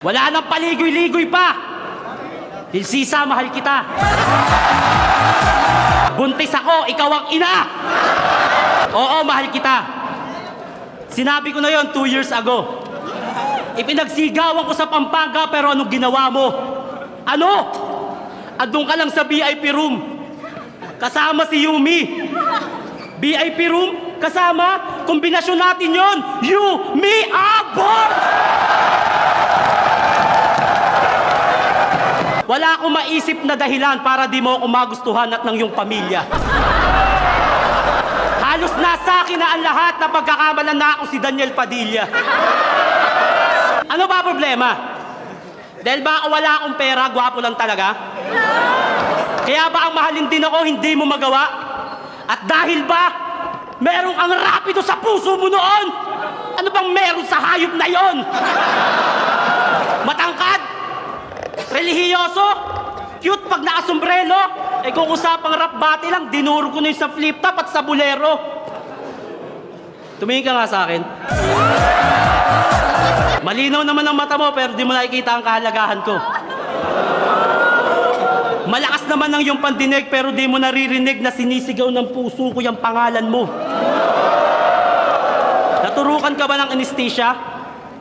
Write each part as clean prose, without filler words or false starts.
Wala nang paligoy-ligoy pa. Dilsisa, mahal kita. Buntis ako, ikaw ang ina. Oo, mahal kita. Sinabi ko na yon 2 years ago. Ipinagsigawan ko sa Pampanga, pero anong ginawa mo? Ano? Andun ka lang sa VIP room. Kasama si Yumi. VIP room? Kasama? Kombinasyon natin yon. You, me, abort! Wala akong maisip na dahilan para di mo ako magustuhan at ng iyong pamilya. Halos nasa akin na ang lahat na pagkakamalan na ako si Daniel Padilla. Ano ba problema? Dahil ba wala akong pera, gwapo lang talaga? Kaya ba ang mahalin din ako, hindi mo magawa? At dahil ba meron kang rapido sa puso mo noon? Ano bang meron sa hayop na yon? Matangkad? Relihiyoso? Cute pag nakasombrelo? Eh kung usapang rap battle lang, dinuro ko na yung sa flip top at sa bolero. Tumingin ka nga sa akin. Malinaw naman ang mata mo, pero di mo nakikita ang kahalagahan ko. Malakas naman ang iyong pandinig, pero di mo naririnig na sinisigaw ng puso ko yung pangalan mo. Naturukan ka ba ng anesthesia?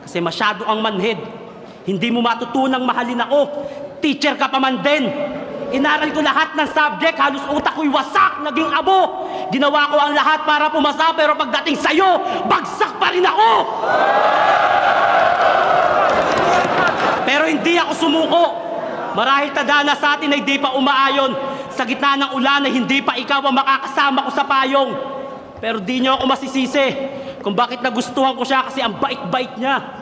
Kasi masyado ang manhid. Hindi mo matutunang mahalin ako. Teacher ka pa man din. Inaral ko lahat ng subject, halos utak ko'y wasak, naging abo. Ginawa ko ang lahat para pumasa, pero pagdating sa'yo, bagsak pa rin ako. Pero hindi ako sumuko. Marahil tadhana sa atin ay di pa umaayon. Sa gitna ng ulan ay hindi pa ikaw ang makakasama ko sa payong. Pero di niyo ako masisisi kung bakit nagustuhan ko siya, kasi ang bait-bait niya.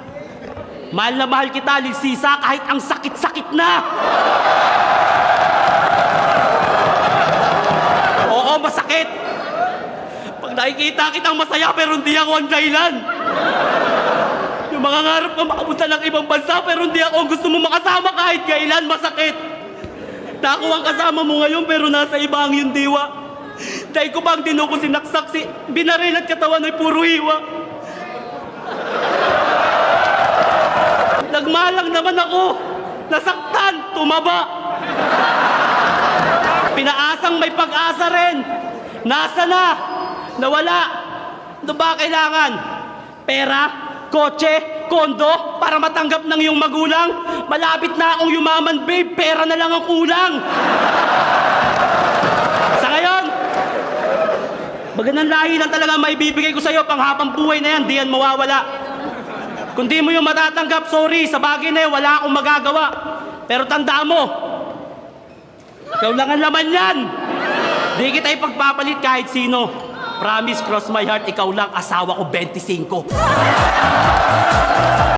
Mahal na mahal kita, Dilsisa, kahit ang sakit-sakit na. Oo, masakit. Pag nakikita kitang masaya, pero hindi ako ang dahilan. Yung mga ngarap ka makapunta ng ibang bansa, pero hindi ako ang gusto mo makasama kahit kailan, masakit. Na ako ang kasama mo ngayon, pero nasa iba ang yung diwa. Dahil ko bang dinuko sinaksak, binaril at katawan ay puro hiwa. Nagmalang naman ako, nasaktan, tumaba. Pinaasang may pag-asa rin. Nasa na? Nawala. Ano ba kailangan? Pera? Kotse? Kondo? Para matanggap ng iyong magulang? Malapit na akong yumaman, babe. Pera na lang ang kulang. Sa ngayon, magandang lahi lang talaga may bibigay ko sa'yo. Panghabang buhay na yan, di yan mawawala. Kung di mo yung matatanggap, sorry, sa bagay na yun, wala akong magagawa. Pero tandaan mo, ikaw lang ang laman yan. Di kita ipagpapalit kahit sino. Promise, cross my heart, ikaw lang, asawa ko 25.